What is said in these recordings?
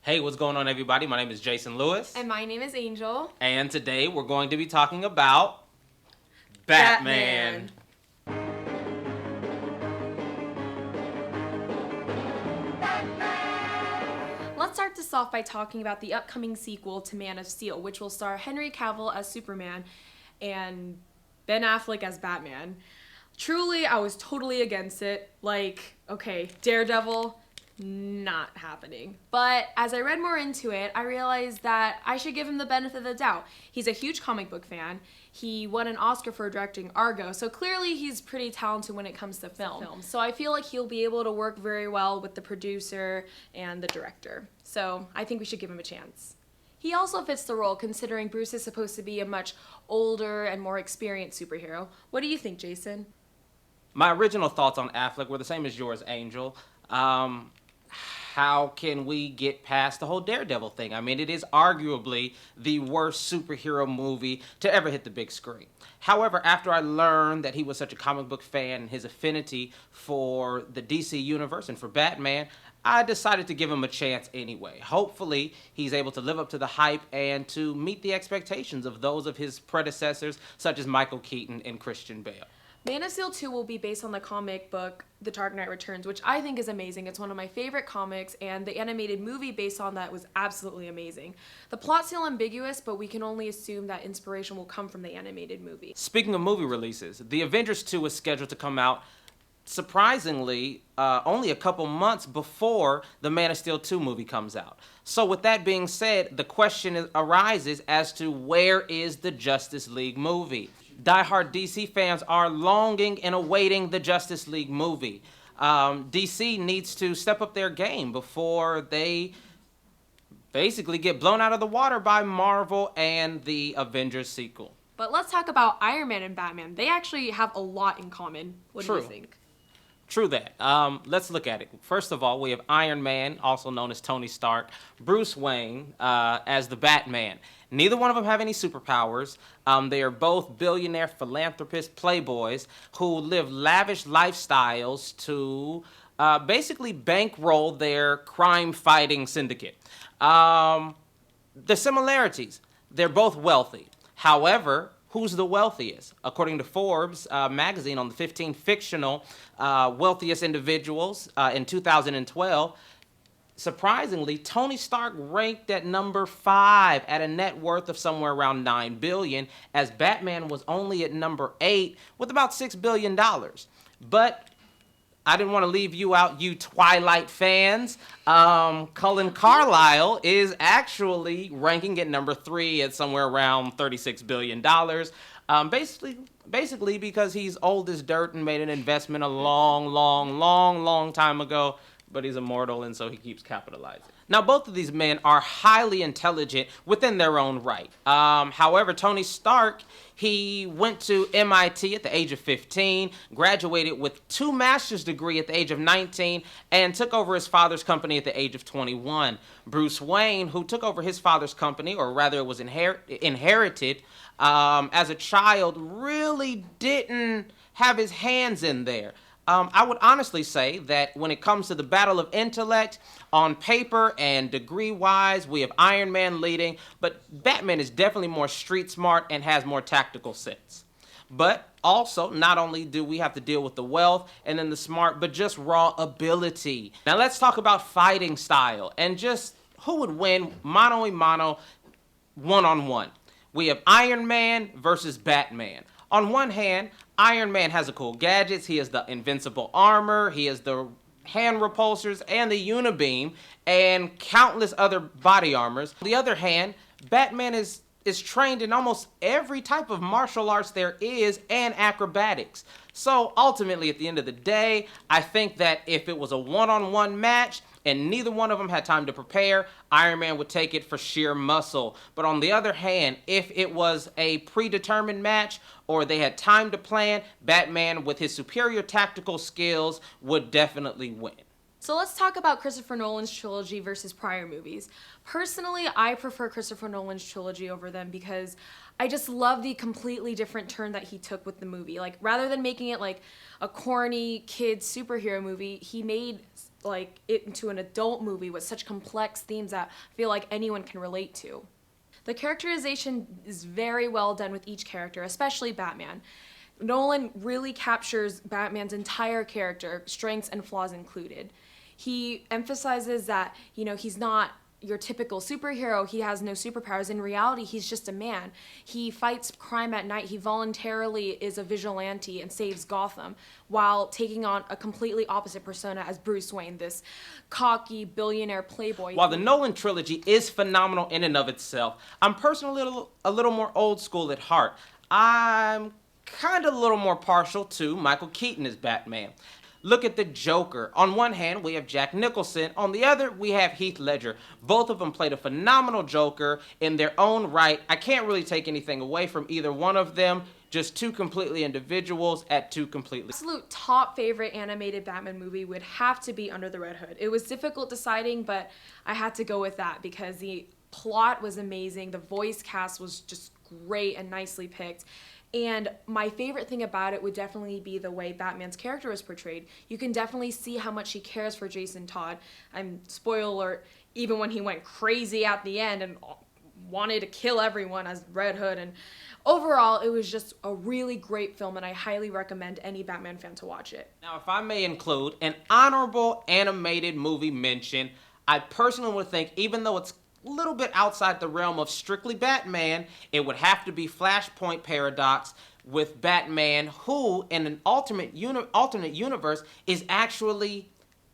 Hey, what's going on, everybody? My name is Jason Lewis. And my name is Angel. And today we're going to be talking about Batman. Let's start this off by talking about the upcoming sequel to Man of Steel, which will star Henry Cavill as Superman and Ben Affleck as Batman. Truly, I was totally against it. Okay, Daredevil, not happening. But as I read more into it, I realized that I should give him the benefit of the doubt. He's a huge comic book fan. He won an Oscar for directing Argo, so clearly he's pretty talented when it comes to film. So I feel like he'll be able to work very well with the producer and the director. So I think we should give him a chance. He also fits the role, considering Bruce is supposed to be a much older and more experienced superhero. What do you think, Jason? My original thoughts on Affleck were the same as yours, Angel. How can we get past the whole Daredevil thing? I mean, it is arguably the worst superhero movie to ever hit the big screen. However, after I learned that he was such a comic book fan and his affinity for the DC universe and for Batman, I decided to give him a chance anyway. Hopefully, he's able to live up to the hype and to meet the expectations of those of his predecessors, such as Michael Keaton and Christian Bale. Man of Steel 2 will be based on the comic book The Dark Knight Returns, which I think is amazing. It's one of my favorite comics, and the animated movie based on that was absolutely amazing. The plot's still ambiguous, but we can only assume that inspiration will come from the animated movie. Speaking of movie releases, The Avengers 2 is scheduled to come out surprisingly only a couple months before the Man of Steel 2 movie comes out. So with that being said, the question arises as to where is the Justice League movie? Die-hard DC fans are longing and awaiting the Justice League movie. DC needs to step up their game before they basically get blown out of the water by Marvel and the Avengers sequel. But let's talk about Iron Man and Batman. They actually have a lot in common. What do you think? True that. Let's look at it. First of all, we have Iron Man, also known as Tony Stark, Bruce Wayne as the Batman. Neither one of them have any superpowers. They are both billionaire philanthropists, playboys, who live lavish lifestyles to basically bankroll their crime-fighting syndicate. The similarities, they're both wealthy. However, who's the wealthiest? According to Forbes magazine, on the 15 fictional wealthiest individuals in 2012, surprisingly, Tony Stark ranked at number 5 at a net worth of somewhere around $9 billion, as Batman was only at number 8 with about $6 billion. But I didn't want to leave you out, you Twilight fans. Cullen Carlyle is actually ranking at number 3 at somewhere around $36 billion. Basically because he's old as dirt and made an investment a long time ago, but he's immortal and so he keeps capitalizing. Now, both of these men are highly intelligent within their own right. However, Tony Stark, he went to MIT at the age of 15, graduated with 2 master's degrees at the age of 19, and took over his father's company at the age of 21. Bruce Wayne, who took over his father's company, or rather it was inherited as a child, really didn't have his hands in there. I would honestly say that when it comes to the battle of intellect, on paper and degree-wise, we have Iron Man leading, but Batman is definitely more street smart and has more tactical sense. But also, not only do we have to deal with the wealth and then the smart, but just raw ability. Now let's talk about fighting style and just who would win mano-a-mano, one-on-one. We have Iron Man versus Batman. On one hand, Iron Man has the cool gadgets, he has the invincible armor, he has the hand repulsors and the unibeam, and countless other body armors. On the other hand, Batman is trained in almost every type of martial arts there is and acrobatics. So ultimately, at the end of the day, I think that if it was a one-on-one match and neither one of them had time to prepare, Iron Man would take it for sheer muscle. But on the other hand, if it was a predetermined match or they had time to plan, Batman, with his superior tactical skills, would definitely win. So let's talk about Christopher Nolan's trilogy versus prior movies. Personally, I prefer Christopher Nolan's trilogy over them because I just love the completely different turn that he took with the movie. Like, rather than making it like a corny kid superhero movie, he made like it into an adult movie with such complex themes that I feel like anyone can relate to. The characterization is very well done with each character, especially Batman. Nolan really captures Batman's entire character, strengths and flaws included. He emphasizes that, he's not your typical superhero. He has no superpowers. In reality, he's just a man. He fights crime at night. He voluntarily is a vigilante and saves Gotham while taking on a completely opposite persona as Bruce Wayne, this cocky billionaire playboy. While the Nolan trilogy is phenomenal in and of itself, I'm personally a little more old school at heart. I'm kind of a little more partial to Michael Keaton as Batman. Look at the Joker. On one hand, we have Jack Nicholson. On the other, we have Heath Ledger. Both of them played a phenomenal Joker in their own right. I can't really take anything away from either one of them. Just two completely individuals at two completely... Absolute top favorite animated Batman movie would have to be Under the Red Hood. It was difficult deciding, but I had to go with that because the plot was amazing. The voice cast was just great and nicely picked. And my favorite thing about it would definitely be the way Batman's character was portrayed. You can definitely see how much he cares for Jason Todd. Spoiler alert, even when he went crazy at the end and wanted to kill everyone as Red Hood. And overall, it was just a really great film, and I highly recommend any Batman fan to watch it. Now, if I may include an honorable animated movie mention, I personally would think, even though it's little bit outside the realm of strictly Batman, it would have to be Flashpoint Paradox with Batman, who in an alternate universe is actually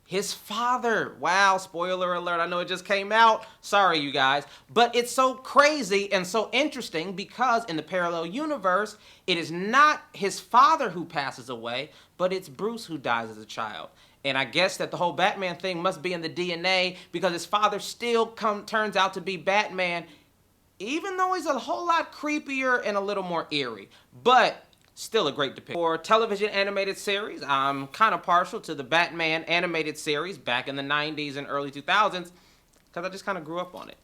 his father. Wow, spoiler alert, I know it just came out. Sorry, you guys. But it's so crazy and so interesting because in the parallel universe, it is not his father who passes away, but it's Bruce who dies as a child. And I guess that the whole Batman thing must be in the DNA because his father still turns out to be Batman, even though he's a whole lot creepier and a little more eerie. But still a great depiction. For television animated series, I'm kind of partial to the Batman animated series back in the 90s and early 2000s because I just kind of grew up on it.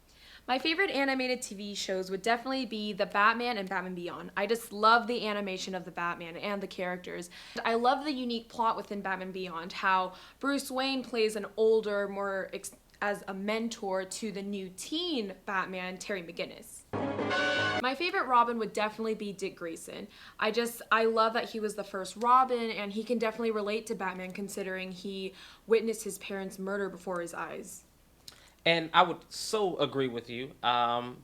My favorite animated TV shows would definitely be The Batman and Batman Beyond. I just love the animation of the Batman and the characters. I love the unique plot within Batman Beyond, how Bruce Wayne plays an older, more as a mentor to the new teen Batman, Terry McGinnis. My favorite Robin would definitely be Dick Grayson. I love that he was the first Robin, and he can definitely relate to Batman considering he witnessed his parents' murder before his eyes. And I would so agree with you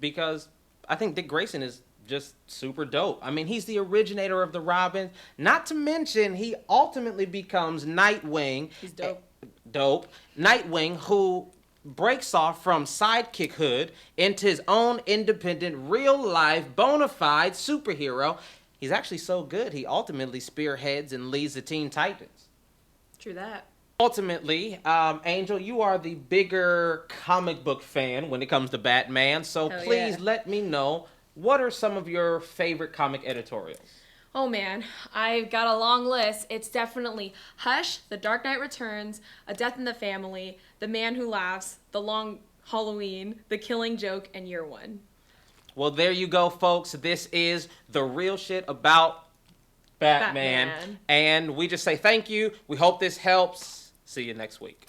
because I think Dick Grayson is just super dope. I mean, he's the originator of the Robin. Not to mention, he ultimately becomes Nightwing. He's dope. Nightwing, who breaks off from sidekickhood into his own independent, real-life, bona fide superhero. He's actually so good, he ultimately spearheads and leads the Teen Titans. True that. Ultimately, Angel, you are the bigger comic book fan when it comes to Batman, so Hell please yeah. let me know, what are some of your favorite comic editorials? Oh man, I've got a long list. It's definitely Hush, The Dark Knight Returns, A Death in the Family, The Man Who Laughs, The Long Halloween, The Killing Joke, and Year One. Well, there you go, folks. This is the real shit about Batman. And we just say thank you. We hope this helps. See you next week.